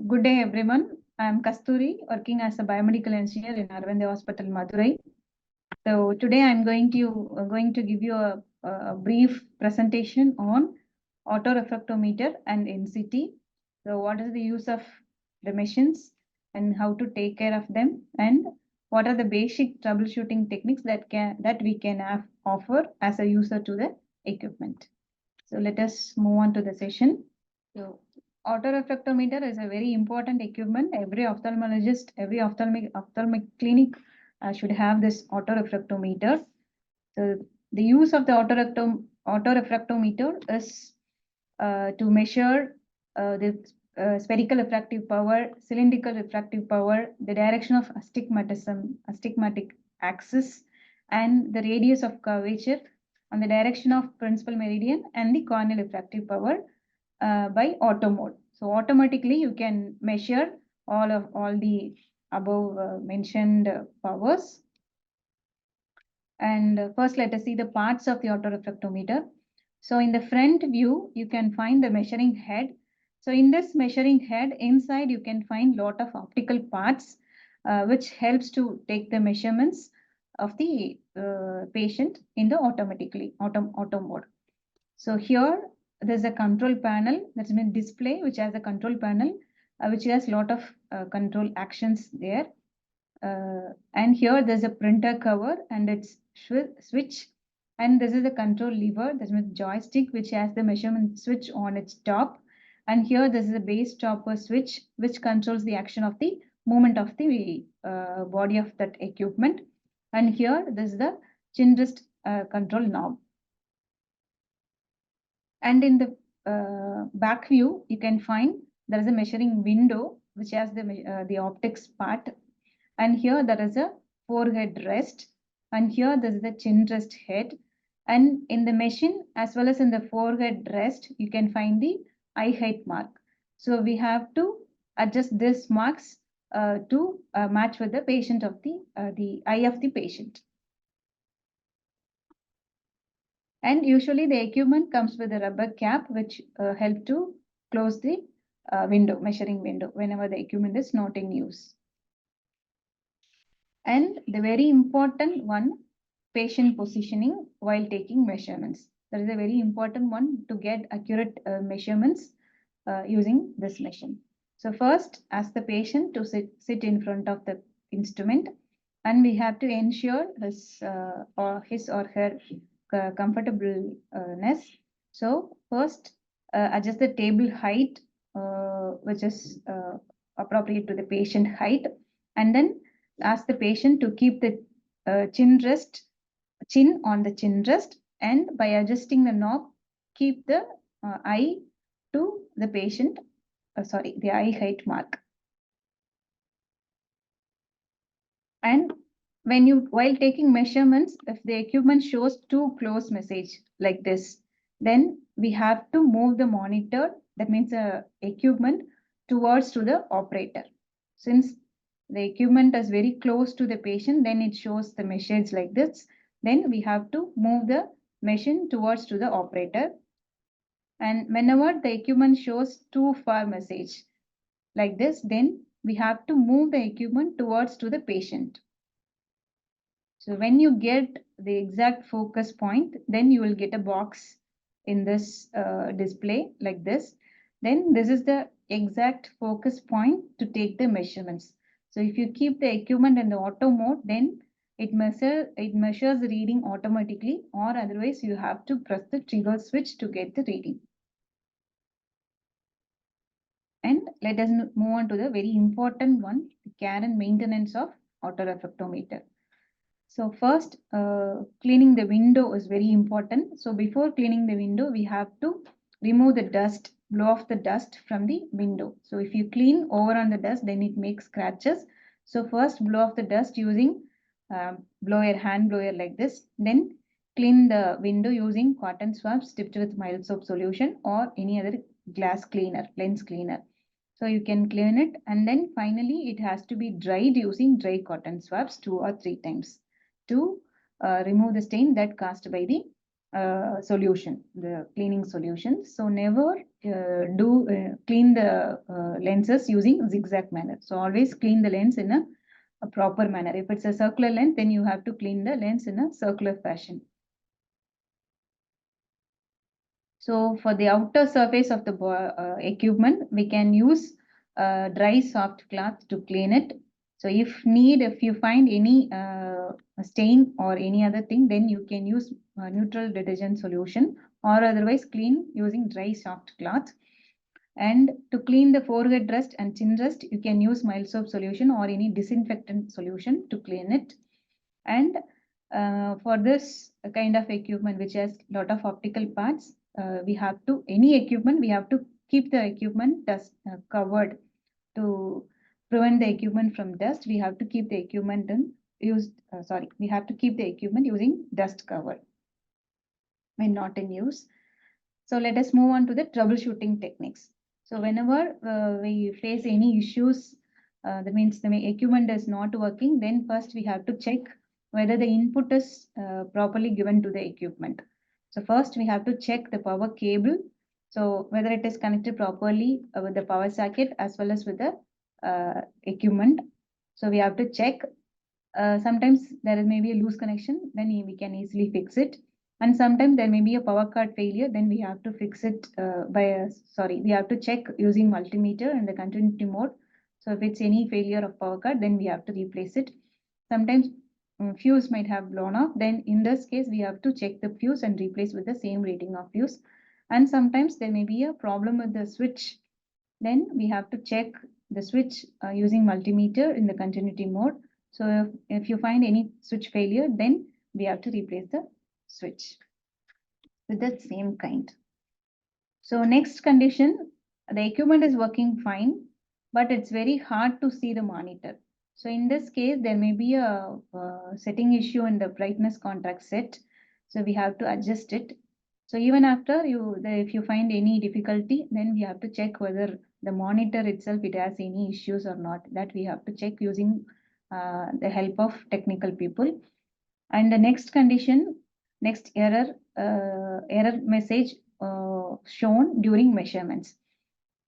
Good day, everyone. I am Kasthuri, working as a biomedical engineer in Aravind Hospital, Madurai. So today I am going to give you a brief presentation on autorefractometer and NCT. So what is the use of the machines and how to take care of them, and what are the basic troubleshooting techniques that we can offer as a user to the equipment. So let us move on to the session. So autorefractometer is a very important equipment. Every ophthalmologist, every ophthalmic clinic should have this autorefractometer. So the use of the autorefractometer is to measure the spherical refractive power, cylindrical refractive power, the direction of astigmatic axis, and the radius of curvature, on the direction of principal meridian, and the corneal refractive power by auto mode. So automatically you can measure all the above mentioned powers. And first let us see the parts of the autorefractometer. So in the front view, you can find the measuring head. So in this measuring head, inside you can find lot of optical parts, which helps to take the measurements of the patient in the auto mode. So here there's a control panel, that's mean display, which has a control panel, which has lot of control actions there. And here there's a printer cover and its switch, and this is the control lever, that's means joystick, which has the measurement switch on its top. And here this is a base stopper switch, which controls the action of the movement of the body of that equipment. And here this is the chin rest control knob. And in the back view, you can find there is a measuring window, which has the optics part. And here there is a forehead rest. And here there is the chin rest head. And in the machine, as well as in the forehead rest, you can find the eye height mark. So we have to adjust these marks to match with the patient of the eye of the patient. And usually the equipment comes with a rubber cap, which help to close the measuring window, whenever the equipment is not in use. And the very important one, patient positioning while taking measurements. That is a very important one to get accurate measurements using this machine. So first, ask the patient to sit in front of the instrument, and we have to ensure his or her comfortableness. So first, adjust the table height, which is appropriate to the patient height, and then ask the patient to keep the chin on the chin rest, and by adjusting the knob, keep the eye to the patient, the eye height mark. And while taking measurements, if the equipment shows too close message like this, then we have to move the monitor, that means the equipment, towards to the operator. Since the equipment is very close to the patient, then it shows the message like this. Then we have to move the machine towards to the operator. And whenever the equipment shows too far message like this, then we have to move the equipment towards to the patient. So when you get the exact focus point, then you will get a box in this display like this. Then this is the exact focus point to take the measurements. So if you keep the equipment in the auto mode, then it measures the reading automatically, or otherwise you have to press the trigger switch to get the reading. And let us move on to the very important one, the care and maintenance of autorefractometer. So first, cleaning the window is very important. So before cleaning the window, we have to remove the dust, blow off the dust from the window. So if you clean over on the dust, then it makes scratches. So first blow off the dust using hand blower like this. Then clean the window using cotton swabs dipped with mild soap solution or any other glass cleaner, lens cleaner. So you can clean it, and then finally it has to be dried using dry cotton swabs 2 or 3 times to remove the stain that caused by the solution, the cleaning solution. So never clean the lenses using zigzag manner. So always clean the lens in a proper manner. If it's a circular lens, then you have to clean the lens in a circular fashion. So for the outer surface of the equipment, we can use dry soft cloth to clean it. So if you find any stain or any other thing, then you can use neutral detergent solution or otherwise clean using dry soft cloth. And to clean the forehead rust and chin rust, you can use mild soap solution or any disinfectant solution to clean it. And for this kind of equipment, which has a lot of optical parts, we have to keep the equipment dust covered to prevent the equipment from dust. We have to keep the equipment using dust cover when not in use. So let us move on to the troubleshooting techniques. So whenever we face any issues, that means the equipment is not working, then first we have to check whether the input is properly given to the equipment. So first we have to check the power cable. So whether it is connected properly with the power socket as well as with the equipment. So we have to check. Sometimes there may be a loose connection, then we can easily fix it. And sometimes there may be a power cord failure, then we have to fix it we have to check using multimeter in the continuity mode. So if it's any failure of power cord, then we have to replace it. Sometimes fuse might have blown off, then in this case, we have to check the fuse and replace with the same rating of fuse. And sometimes there may be a problem with the switch. Then we have to check the switch using multimeter in the continuity mode. So if you find any switch failure, then we have to replace the switch with the same kind. So next condition, the equipment is working fine, but it's very hard to see the monitor. So in this case, there may be a setting issue in the brightness contrast set. So we have to adjust it. So even after if you find any difficulty, then we have to check whether the monitor itself, it has any issues or not. That we have to check using the help of technical people. And the next condition, next error message shown during measurements.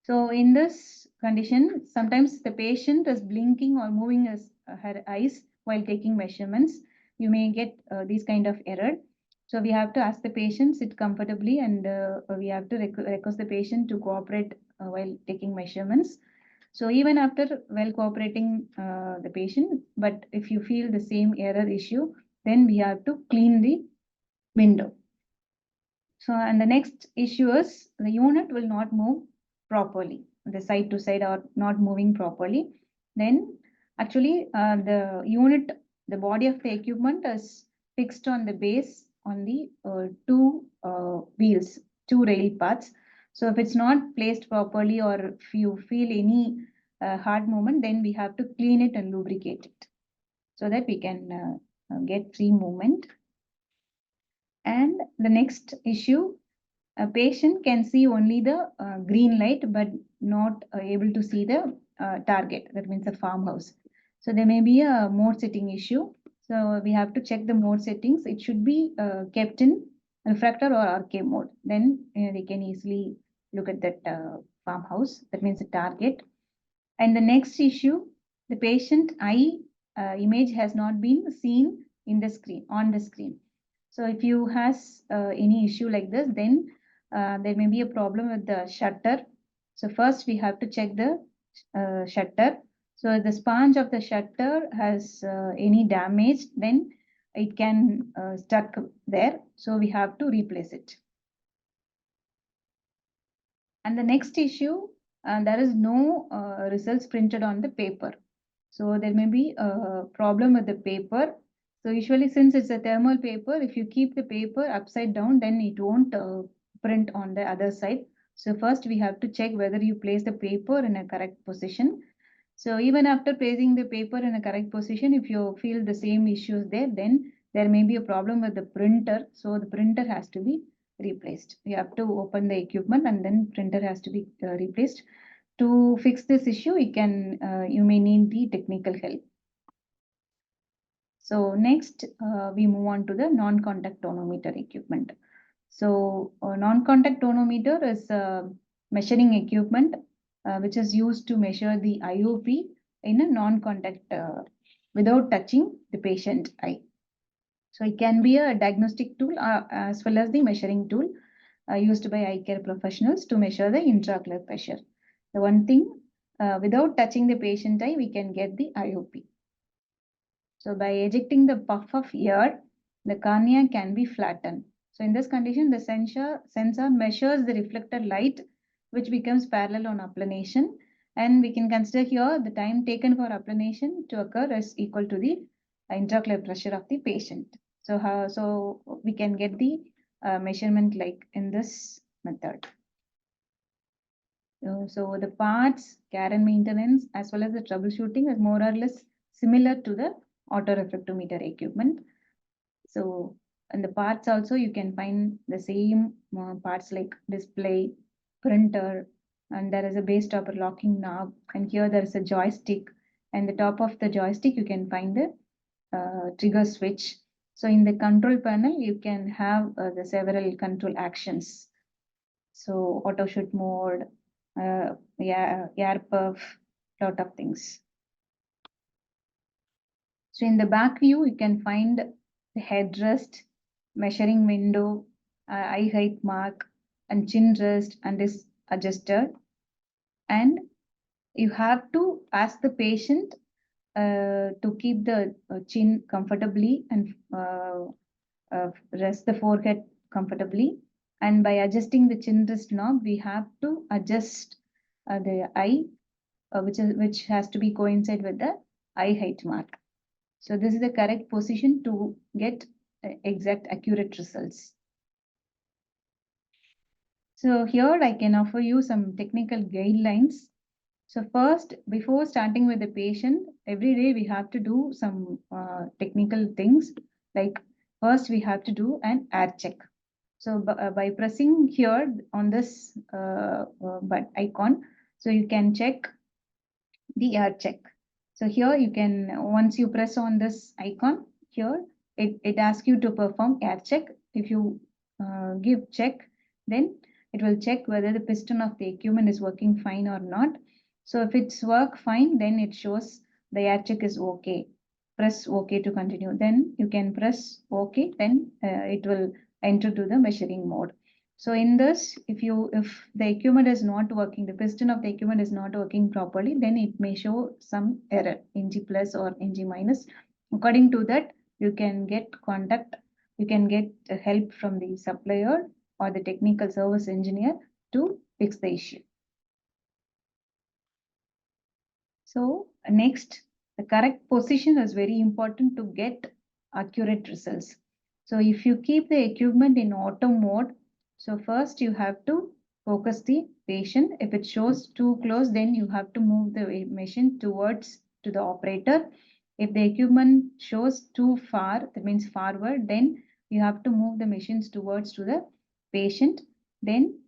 So in this condition, sometimes the patient is blinking or moving her eyes while taking measurements. You may get these kind of error. So we have to ask the patient sit comfortably, and we have to request the patient to cooperate while taking measurements. So even after well cooperating the patient, but if you feel the same error issue, then we have to clean the window. So, and the next issue is the unit will not move properly, the side to side or not moving properly. Then actually the body of the equipment is fixed on the base on the two wheels, two rail parts. So if it's not placed properly or if you feel any hard movement, then we have to clean it and lubricate it so that we can get free movement. And the next issue, a patient can see only the green light, but not able to see the target. That means a farmhouse. So there may be a mode setting issue. So we have to check the mode settings. It should be kept in refractor or arcade mode. Then they can easily look at that farmhouse. That means a target. And the next issue, the patient eye image has not been seen in the screen, on the screen. So if you has any issue like this, then there may be a problem with the shutter. So first we have to check the shutter. So the sponge of the shutter has any damage, then it can stuck there. So we have to replace it. And the next issue, there is no results printed on the paper. So there may be a problem with the paper. So usually since it's a thermal paper, if you keep the paper upside down, then it won't print on the other side. So first we have to check whether you place the paper in a correct position. So even after placing the paper in a correct position, if you feel the same issues there, then there may be a problem with the printer. So the printer has to be replaced. You have to open the equipment and then printer has to be replaced. To fix this issue, you may need the technical help. So next, we move on to the non-contact tonometer equipment. So non-contact tonometer is a measuring equipment which is used to measure the IOP in a non-contact without touching the patient eye. So it can be a diagnostic tool as well as the measuring tool used by eye care professionals to measure the intraocular pressure. The one thing, without touching the patient eye, we can get the IOP. So by ejecting the puff of air, the cornea can be flattened. So in this condition, the sensor measures the reflected light, which becomes parallel on applanation. And we can consider here the time taken for applanation to occur is equal to the intraocular pressure of the patient. So we can get the measurement like in this method. So the parts, care and maintenance, as well as the troubleshooting is more or less similar to the autorefractometer equipment. So in the parts also you can find the same parts like display, printer, and there is a base stopper locking knob, and here there is a joystick, and the top of the joystick you can find the trigger switch. So in the control panel you can have the several control actions. So auto shoot mode, air puff, lot of things. So in the back view, you can find the headrest, measuring window, eye height mark, and chin rest and is adjusted. And you have to ask the patient to keep the chin comfortably and rest the forehead comfortably. And by adjusting the chin rest knob, we have to adjust the eye, which has to be coincide with the eye height mark. So this is the correct position to get exact accurate results. So here I can offer you some technical guidelines. So first, before starting with the patient, every day we have to do some technical things. Like first we have to do an air check. So by pressing here on this but icon, so you can check the air check. So here you can, once you press on this icon here, it asks you to perform air check. If you give check, then it will check whether the piston of the equipment is working fine or not. So if it's work fine, then it shows the air check is okay. Press OK to continue. Then you can press OK, then it will enter to the measuring mode. So in this, if the equipment is not working, the piston of the equipment is not working properly, then it may show some error, NG plus or NG minus. According to that, you can get help from the supplier or the technical service engineer to fix the issue. So next, the correct position is very important to get accurate results. So if you keep the equipment in auto mode, so first you have to focus the patient. If it shows too close, then you have to move the machine towards to the operator. If the equipment shows too far, that means forward, then you have to move the machines towards to the patient. Then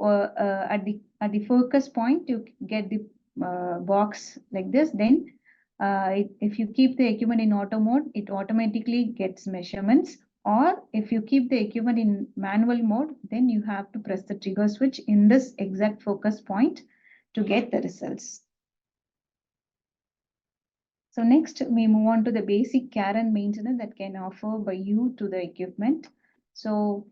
at the focus point, you get the box like this. Then if you keep the equipment in auto mode, it automatically gets measurements. Or if you keep the equipment in manual mode, then you have to press the trigger switch in this exact focus point to get the results. So next we move on to the basic care and maintenance that can offer by you to the equipment. So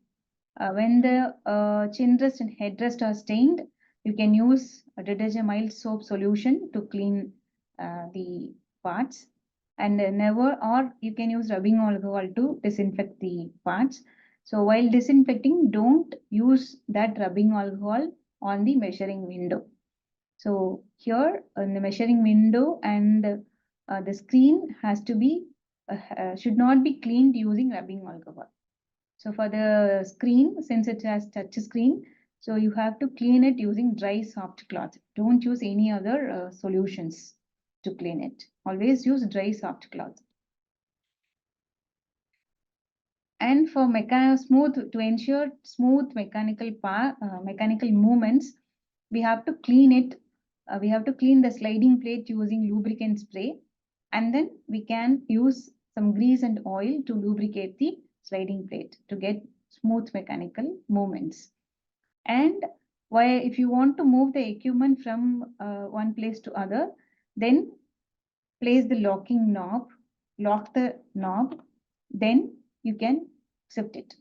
when the chin rest and headrest are stained, you can use a detergent mild soap solution to clean the parts, and or you can use rubbing alcohol to disinfect the parts. So while disinfecting, don't use that rubbing alcohol on the measuring window. So here in the measuring window and the screen has to be should not be cleaned using rubbing alcohol. So for the screen, since it has touch screen, so you have to clean it using dry soft cloth. Don't use any other solutions to clean it. Always use dry soft cloth. And for to ensure smooth mechanical movements, we have to clean it. We have to clean the sliding plate using lubricant spray, and then we can use some grease and oil to lubricate the sliding plate to get smooth mechanical movements. And if you want to move the equipment from one place to other, then place the locking knob, lock the knob, then you can shift it.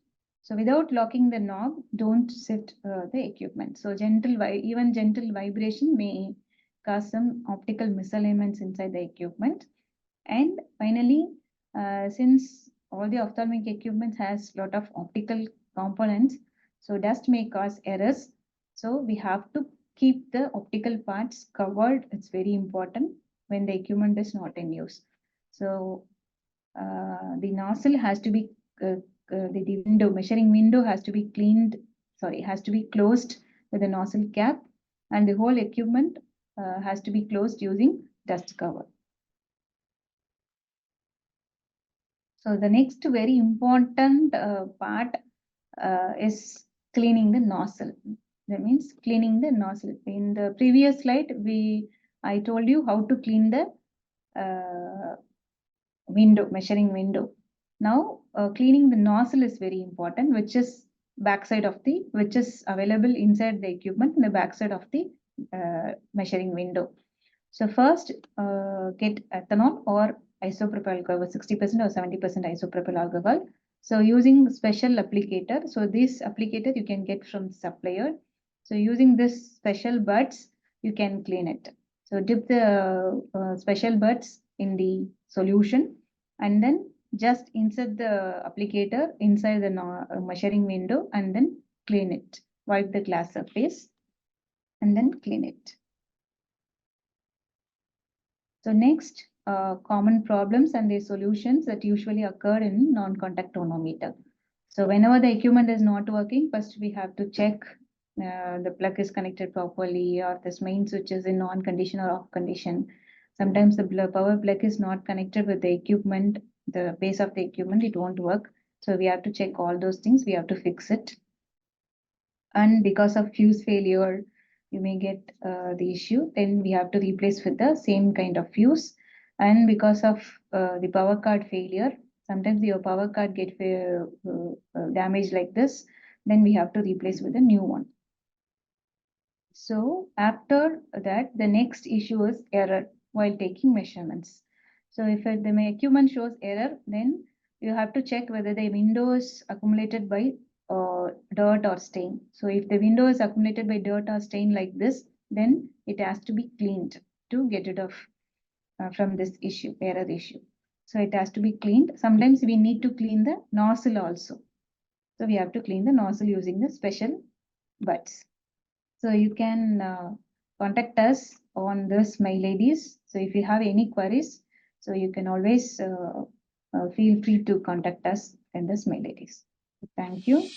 So without locking the knob, don't shift the equipment. So even gentle vibration may cause some optical misalignments inside the equipment. And finally, since all the ophthalmic equipment has lot of optical components, so dust may cause errors. So we have to keep the optical parts covered. It's very important when the equipment is not in use. So the nozzle has to be the window, measuring window has to be has to be closed with a nozzle cap, and the whole equipment has to be closed using dust cover. So the next very important part is cleaning the nozzle. That means cleaning the nozzle. In the previous slide, I told you how to clean the measuring window. Now, cleaning the nozzle is very important, which is available inside the equipment in the backside of the measuring window. So first, get ethanol or isopropyl alcohol, 60% or 70% isopropyl alcohol. So using special applicator. So this applicator you can get from supplier. So using this special buds, you can clean it. So dip the special buds in the solution and then just insert the applicator inside the measuring window and then clean it. Wipe the glass surface and then clean it. So next, common problems and their solutions that usually occur in non-contact tonometer. So whenever the equipment is not working, first we have to check the plug is connected properly, or this main switch is in on condition or off condition. Sometimes the power plug is not connected with the equipment, the base of the equipment, it won't work. So we have to check all those things, we have to fix it. And because of fuse failure, you may get the issue, then we have to replace with the same kind of fuse. And because of the power card failure, sometimes your power card get damaged like this, then we have to replace with a new one. So after that, the next issue is error while taking measurements. So if the equipment shows error, then you have to check whether the window is accumulated by dirt or stain. So if the window is accumulated by dirt or stain like this, then it has to be cleaned to get rid of from this error issue. So it has to be cleaned. Sometimes we need to clean the nozzle also. So we have to clean the nozzle using the special buds. So you can contact us on this mail IDs. So if you have any queries, so you can always feel free to contact us in this mail IDs. Thank you.